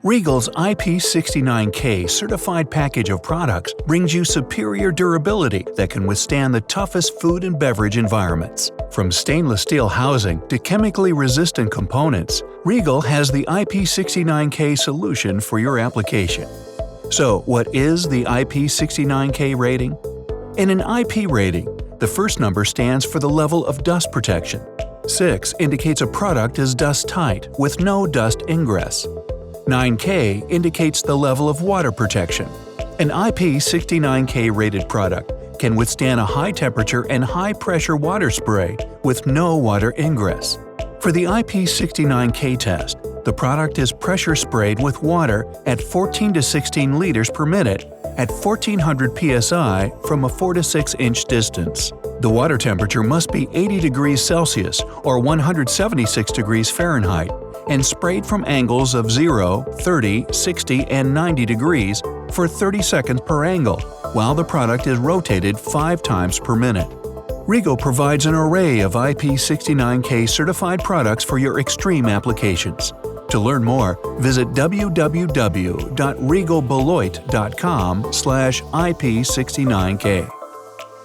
Regal's IP69K certified package of products brings you superior durability that can withstand the toughest food and beverage environments. From stainless steel housing to chemically resistant components, Regal has the IP69K solution for your application. So, what is the IP69K rating? In an IP rating, the first number stands for the level of dust protection. 6 indicates a product is dust-tight with no dust ingress. 9K indicates the level of water protection. An IP69K rated product can withstand a high temperature and high pressure water spray with no water ingress. For the IP69K test, the product is pressure sprayed with water at 14 to 16 liters per minute at 1400 psi from a 4 to 6 inch distance. The water temperature must be 80 degrees Celsius or 176 degrees Fahrenheit and sprayed from angles of 0, 30, 60, and 90 degrees for 30 seconds per angle, while the product is rotated 5 times per minute. Regal provides an array of IP69K certified products for your extreme applications. To learn more, visit www.regalbeloit.com/IP69K.